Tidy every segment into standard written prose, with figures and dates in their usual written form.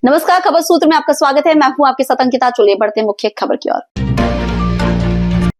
नमस्कार, खबर सूत्र में आपका स्वागत है। मैं हूं आपके साथ अंकिता। चलिए बढ़ते हैं मुख्य खबर की ओर।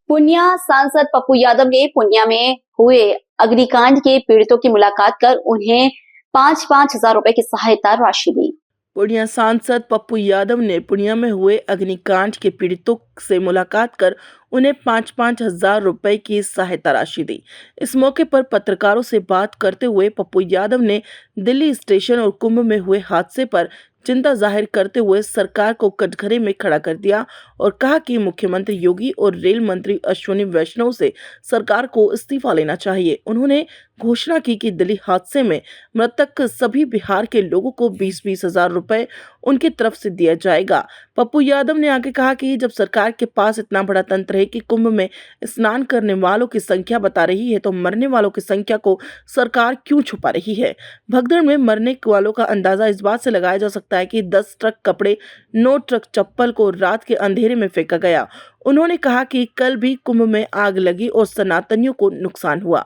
पूर्णिया सांसद पप्पू यादव ने पूर्णिया में हुए अग्निकांड के पीड़ितों की मुलाकात कर उन्हें 5-5 हजार रुपए की सहायता राशि दी। पूर्णिया सांसद पप्पू यादव ने पूर्णिया में हुए अग्निकांड के पीड़ितों से मुलाकात कर उन्हें 5-5 हजार रुपए की सहायता राशि दी। इस मौके पर पत्रकारों से बात करते हुए पप्पू यादव ने दिल्ली स्टेशन और कुंभ में हुए हादसे पर चिंता जाहिर करते हुए सरकार को कटघरे में खड़ा कर दिया और कहा कि मुख्यमंत्री योगी और रेल मंत्री अश्विनी वैष्णव से सरकार को इस्तीफा लेना चाहिए। उन्होंने घोषणा की कि दिल्ली हादसे में मृतक सभी बिहार के लोगों को 20-20 हजार रुपए उनकी तरफ से दिया जाएगा। पप्पू यादव ने आगे कहा कि जब सरकार के पास इतना बड़ा तंत्र है कि कुंभ में स्नान करने वालों की संख्या बता रही है, तो मरने वालों की संख्या को सरकार क्यों छुपा रही है। भगदड़ में मरने वालों का अंदाजा इस बात से लगाया जा सकता है कि 10 ट्रक कपड़े, 9 ट्रक चप्पल को रात के अंधेरे में फेंका गया। उन्होंने कहा कि कल भी कुंभ में आग लगी और सनातनियों को नुकसान हुआ।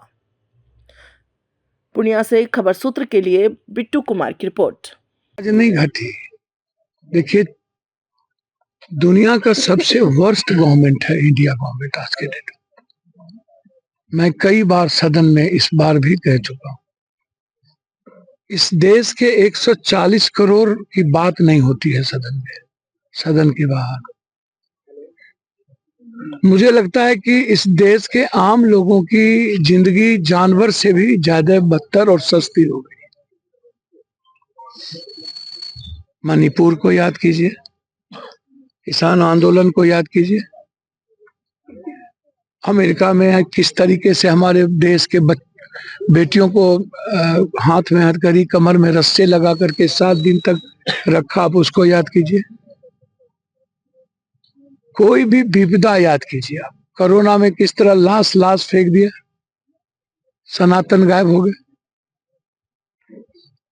पूर्णिया से खबर सूत्र के लिए बिट्टू कुमार की रिपोर्ट। आज नहीं घटी। देखिए, दुनिया का सबसे वर्स्ट गवर्नमेंट है इंडिया गवर्नमेंट आज के डेट। मैं कई बार सदन में इस बार भी कह चुका हूं, इस देश के 140 करोड़ की बात नहीं होती है सदन में, सदन के बाहर। मुझे लगता है कि इस देश के आम लोगों की जिंदगी जानवर से भी ज्यादा बदतर और सस्ती हो गई। मणिपुर को याद कीजिए, किसान आंदोलन को याद कीजिए, अमेरिका में किस तरीके से हमारे देश के बेटियों को हाथ में हथकड़ी, कमर में रस्से लगा करके 7 दिन तक रखा, आप उसको याद कीजिए। कोई भी विपदा याद कीजिए आप। कोरोना में किस तरह लाश फेंक दिया, सनातन गायब हो गए।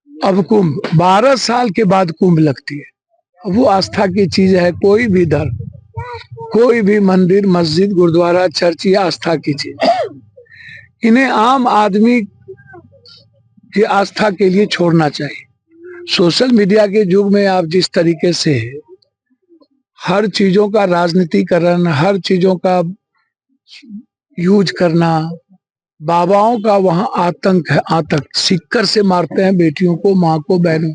अब कुंभ 12 साल के बाद कुंभ लगती है। वो आस्था की चीज है। कोई भी धर्म, कोई भी मंदिर, मस्जिद, गुरुद्वारा, चर्च, ये आस्था की चीज। इन्हें आम आदमी की आस्था के लिए छोड़ना चाहिए। सोशल मीडिया के युग में आप जिस तरीके से हर चीजों का राजनीतिकरण, हर चीजों का यूज करना, बाबाओं का वहां आतंक है। आतंक सिक्कर से मारते हैं बेटियों को, माँ को, बहनों।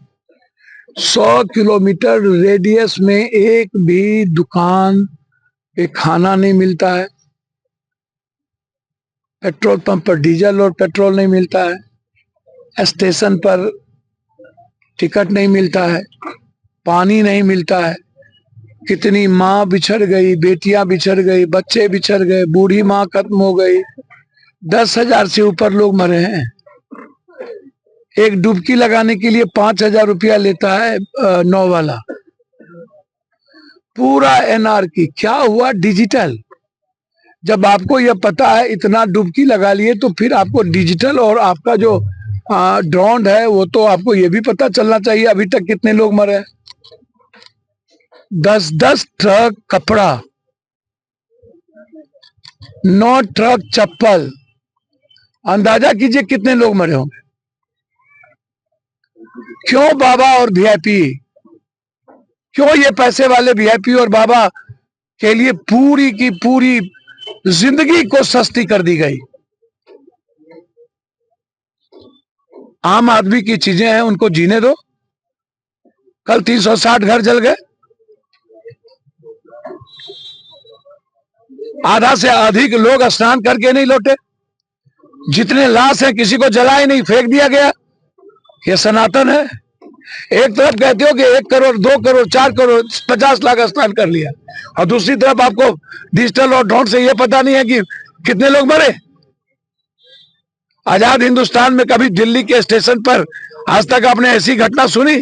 100 किलोमीटर रेडियस में एक भी दुकान पे खाना नहीं मिलता है, पेट्रोल पंप पर डीजल और पेट्रोल नहीं मिलता है, स्टेशन पर टिकट नहीं मिलता है, पानी नहीं मिलता है। कितनी माँ बिछड़ गई, बेटियां बिछड़ गई, बच्चे बिछड़ गए, बूढ़ी माँ खत्म हो गई। 10,000 से ऊपर लोग मरे हैं। एक डुबकी लगाने के लिए 5,000 रुपया लेता है नौ वाला। पूरा एनआरकी। क्या हुआ? डिजिटल। जब आपको यह पता है, इतना डुबकी लगा लिए, तो फिर आपको डिजिटल और आपका जो ड्रोन है वो तो आपको ये भी पता चलना चाहिए अभी तक कितने लोग मरे हैं। 10-10 ट्रक कपड़ा, 9 ट्रक चप्पल, अंदाजा कीजिए कितने लोग मरे होंगे। क्यों बाबा और वीआईपी, क्यों ये पैसे वाले वीआईपी और बाबा के लिए पूरी की पूरी जिंदगी को सस्ती कर दी गई। आम आदमी की चीजें हैं, उनको जीने दो। कल 360 घर जल गए, आधा से अधिक लोग स्नान करके नहीं लौटे। जितने लाश हैं किसी को जलाए नहीं, फेंक दिया गया। ये सनातन है। एक तरफ कहते हो कि 1 करोड़, 2 करोड़, 4 करोड़, 50 लाख स्नान कर लिया, और दूसरी तरफ आपको डिजिटल और ड्रोन से ये पता नहीं है कि कितने लोग मरे। आजाद हिंदुस्तान में कभी दिल्ली के स्टेशन पर आज तक आपने ऐसी घटना सुनी?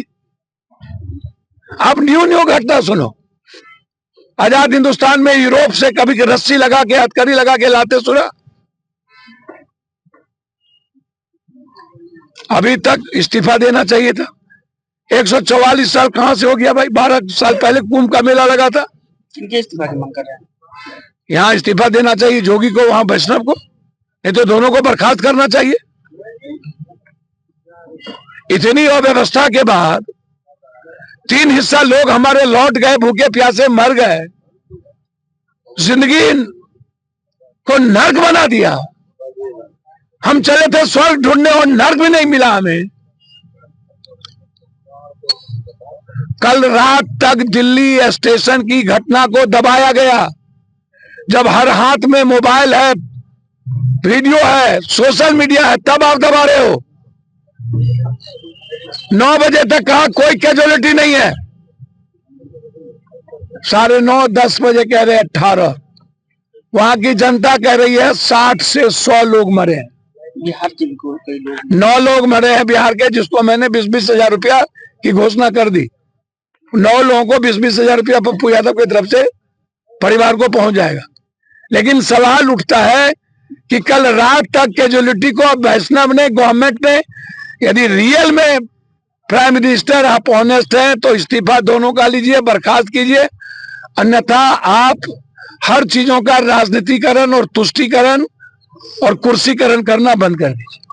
आप न्यू घटना सुनो। आजाद हिंदुस्तान में यूरोप से कभी रस्सी लगा के, हथकड़ी लगा के लाते सुना? अभी तक इस्तीफा देना चाहिए था। 144 साल कहां से हो गया भाई? 12 साल पहले कुंभ का मेला लगा था। इस्तीफा की मांग कर रहे हैं। यहाँ इस्तीफा देना चाहिए जोगी को, वहां वैष्णव को, नहीं तो दोनों को बर्खास्त करना चाहिए। इतनी अव्यवस्था के बाद 3 हिस्सा लोग हमारे लौट गए, भूखे प्यासे मर गए, जिंदगी को नर्क बना दिया। हम चले थे स्वर्ग ढूंढने और नर्क भी नहीं मिला हमें। कल रात तक दिल्ली स्टेशन की घटना को दबाया गया। जब हर हाथ में मोबाइल है, वीडियो है, सोशल मीडिया है, तब आप दबा रहे हो। 9 बजे तक कहा कोई कैजुअलिटी नहीं है, 9:30 10 बजे कह रहे 18। वहां की जनता कह रही है 60 से 100 लोग मरे हैं। बिहार के भी कई लोग 9 लोग मरे हैं बिहार के, जिसको मैंने 20-20 हजार रुपया की घोषणा कर दी। 9 लोगों को 20-20 हजार रुपया पप्पू यादव की तरफ से परिवार को पहुंच जाएगा। लेकिन सवाल उठता है कि कल रात तक कैजुअलिटी को अब वैष्णव ने, गवर्नमेंट ने, यदि रियल में प्राइम मिनिस्टर आप ऑनेस्ट हैं तो इस्तीफा दोनों का लीजिए, बर्खास्त कीजिए, अन्यथा आप हर चीजों का राजनीतिकरण और तुष्टीकरण और कुर्सीकरण करना बंद कर दीजिए।